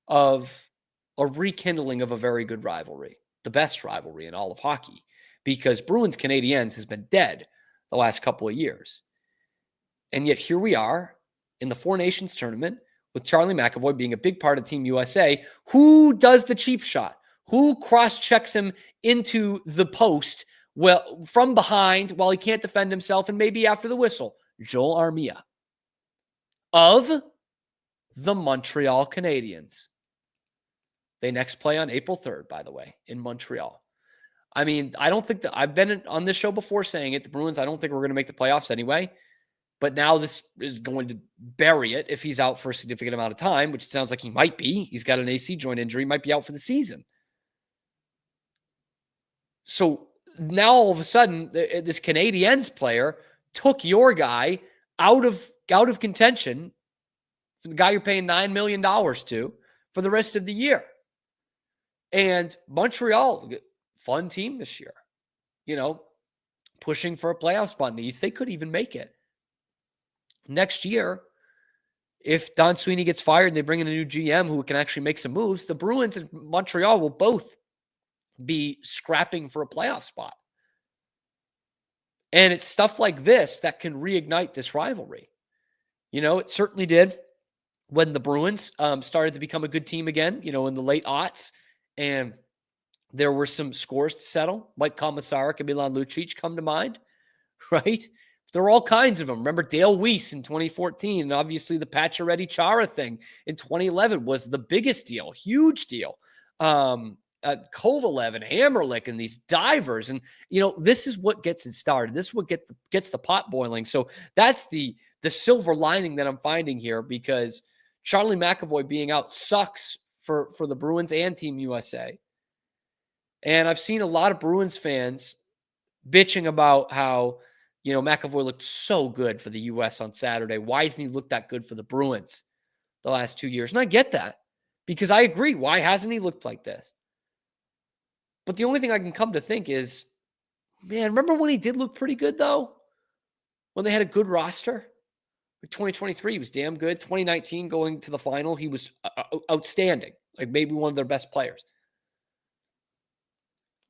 of a rekindling of a very good rivalry, the best rivalry in all of hockey? Because Bruins Canadiens has been dead the last couple of years. And yet here we are in the Four Nations tournament with Charlie McAvoy being a big part of Team USA. Who does the cheap shot? Who cross-checks him into the post from behind while he can't defend himself and maybe after the whistle? Joel Armia of the Montreal Canadiens. They next play on April 3rd, by the way, in Montreal. I mean, I don't think that I've been on this show before saying it. The Bruins, I don't think we're going to make the playoffs anyway. But now this is going to bury it if he's out for a significant amount of time, which it sounds like he might be. He's got an AC joint injury, might be out for the season. So now all of a sudden, this Canadiens player took your guy out of contention, for the guy you're paying $9 million to for the rest of the year. And Montreal, fun team this year, pushing for a playoff spot in the East. They could even make it. Next year, if Don Sweeney gets fired and they bring in a new GM who can actually make some moves, the Bruins and Montreal will both be scrapping for a playoff spot. And it's stuff like this that can reignite this rivalry. It certainly did when the Bruins started to become a good team again, in the late aughts. And there were some scores to settle. Mike Komisarek and Milan Lucic come to mind, right? There were all kinds of them. Remember Dale Weiss in 2014, and obviously the Pacioretty Chara thing in 2011 was the biggest deal, huge deal. Kovalev and Hammerlick and these divers, and this is what gets it started. This is what gets the pot boiling. So that's the silver lining that I'm finding here, because Charlie McAvoy being out sucks for the Bruins and Team USA. And I've seen a lot of Bruins fans bitching about how McAvoy looked so good for the U.S. on Saturday. Why hasn't he looked that good for the Bruins the last 2 years? And I get that, because I agree. Why hasn't he looked like this? But the only thing I can come to think is, man, remember when he did look pretty good, though? When they had a good roster? 2023, he was damn good. 2019, going to the final, he was outstanding. Like maybe one of their best players.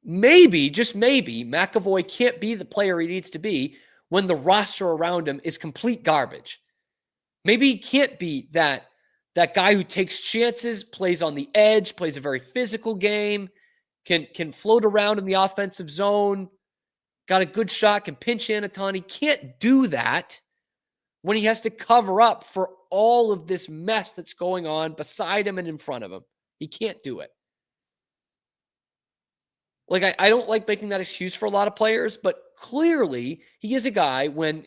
Maybe, just maybe, McAvoy can't be the player he needs to be when the roster around him is complete garbage. Maybe he can't be that guy who takes chances, plays on the edge, plays a very physical game, can float around in the offensive zone, got a good shot, can pinch in a ton. He can't do that when he has to cover up for all of this mess that's going on beside him and in front of him. He can't do it. Like, I don't like making that excuse for a lot of players, but clearly he is a guy when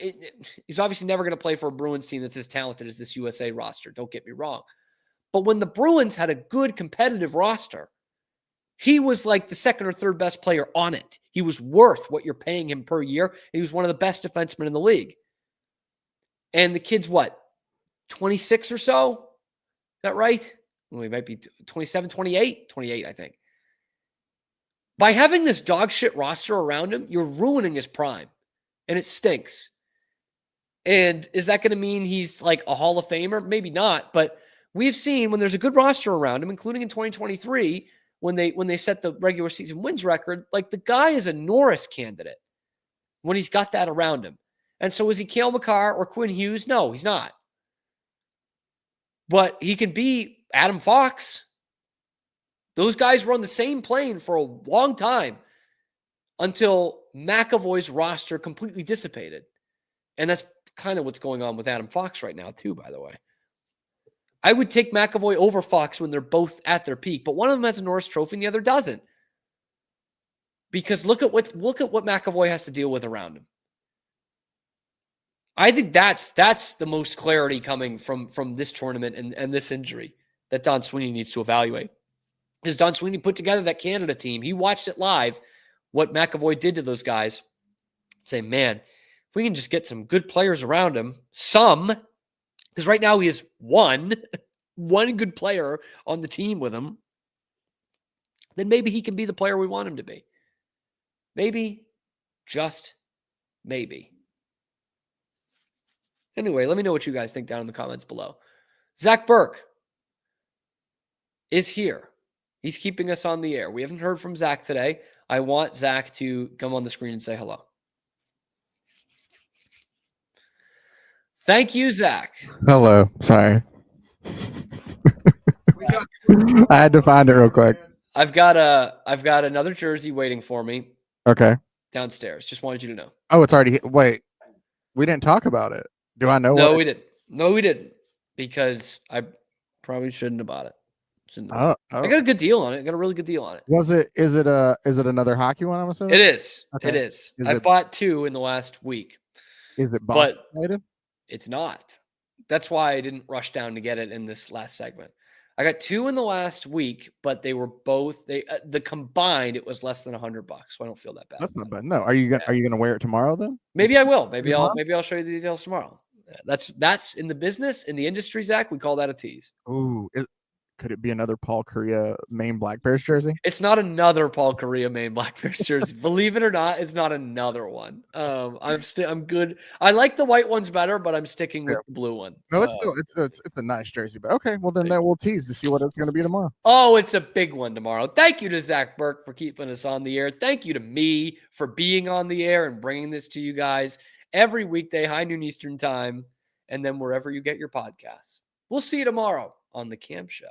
he's obviously never going to play for a Bruins team that's as talented as this USA roster. Don't get me wrong. But when the Bruins had a good competitive roster, he was like the second or third best player on it. He was worth what you're paying him per year. And he was one of the best defensemen in the league. And the kid's what? 26 or so? Is that right? Well, he might be 27, 28, I think. By having this dog shit roster around him, you're ruining his prime. And it stinks. And is that going to mean he's like a Hall of Famer? Maybe not. But we've seen when there's a good roster around him, including in 2023, when they set the regular season wins record, like the guy is a Norris candidate when he's got that around him. And so is he Cale Makar or Quinn Hughes? No, he's not. But he can be Adam Fox. Those guys were on the same plane for a long time until McAvoy's roster completely dissipated. And that's kind of what's going on with Adam Fox right now, too, by the way. I would take McAvoy over Fox when they're both at their peak, but one of them has a Norris Trophy and the other doesn't. Because look at what McAvoy has to deal with around him. I think that's the most clarity coming from this tournament and this injury that Don Sweeney needs to evaluate. Because Don Sweeney put together that Canada team. He watched it live, what McAvoy did to those guys. Say, man, if we can just get some good players around him, because right now he has one good player on the team with him, then maybe he can be the player we want him to be. Maybe, just maybe. Anyway, let me know what you guys think down in the comments below. Zach Burke is here. He's keeping us on the air. We haven't heard from Zach today. I want Zach to come on the screen and say hello. Thank you, Zach. Hello. Sorry. I had to find it real quick. I've got another jersey waiting for me. Okay. Downstairs. Just wanted you to know. Oh, it's already. Wait, we didn't talk about it. Do I know? No, we didn't. No, we didn't. Because I probably shouldn't have bought it. Oh, I got a good deal on it. I got a really good deal on it. Is it another hockey one? I'm assuming It is. Okay. It is. I bought 2 in the last week. Is it Boston related? It's not. That's why I didn't rush down to get it in this last segment. I got 2 in the last week, but they were both the combined. It was less than $100, so I don't feel that bad. That's not bad. No, are you gonna wear it tomorrow then? Maybe I will. Maybe I'll show you the details tomorrow. That's in the business, in the industry, Zach. We call that a tease. Ooh, could it be another Paul Kariya Maine Black Bears jersey? It's not another Paul Kariya Maine Black Bears jersey. Believe it or not, it's not another one. I'm good. I like the white ones better, but I'm sticking with the blue one. No, it's a nice jersey, but okay. Well, then we'll tease to see what it's going to be tomorrow. Oh, it's a big one tomorrow. Thank you to Zach Burke for keeping us on the air. Thank you to me for being on the air and bringing this to you guys every weekday, high noon Eastern time, and then wherever you get your podcasts. We'll see you tomorrow on The Cam Show.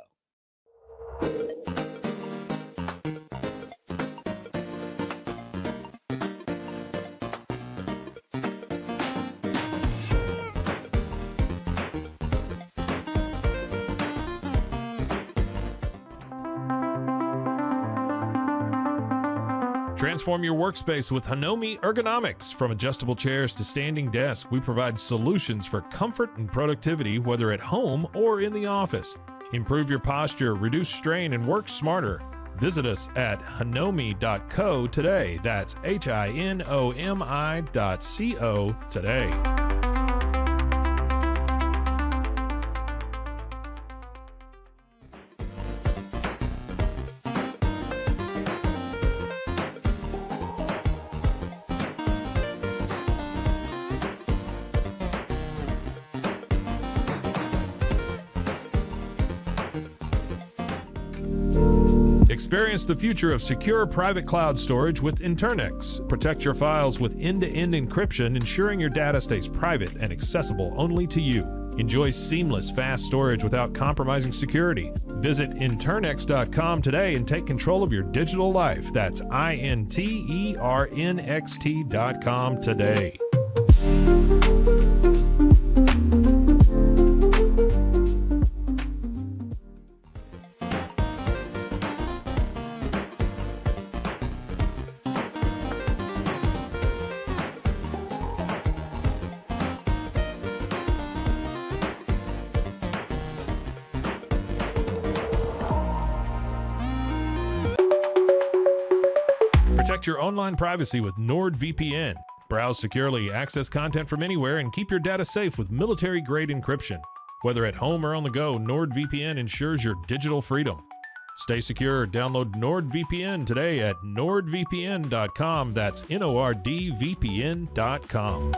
Transform your workspace with Hanomi Ergonomics. From adjustable chairs to standing desks, we provide solutions for comfort and productivity, whether at home or in the office. Improve your posture, reduce strain, and work smarter. Visit us at hanomi.co today. That's HINOMI.co today. Experience the future of secure private cloud storage with Internex. Protect your files with end-to-end encryption, ensuring your data stays private and accessible only to you. Enjoy seamless, fast storage without compromising security. Visit Internex.com today and take control of your digital life. That's INTERNXT.com today. Protect your online privacy with NordVPN. Browse securely, access content from anywhere, and keep your data safe with military-grade encryption. Whether at home or on the go, NordVPN ensures your digital freedom. Stay secure. Download NordVPN today at nordvpn.com. That's NORDVPN.com.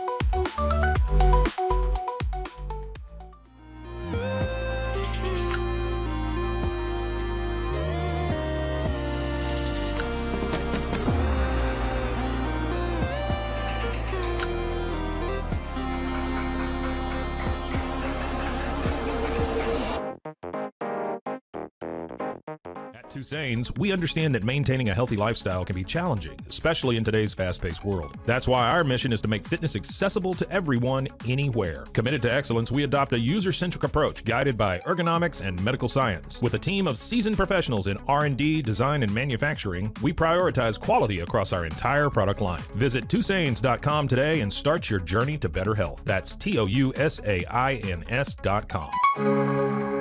Tusains, we understand that maintaining a healthy lifestyle can be challenging, especially in today's fast-paced world. That's why our mission is to make fitness accessible to everyone, anywhere. Committed to excellence, we adopt a user-centric approach guided by ergonomics and medical science. With a team of seasoned professionals in R&D, design, and manufacturing, we prioritize quality across our entire product line. Visit Tusains.com today and start your journey to better health. That's TOUSAINS.com.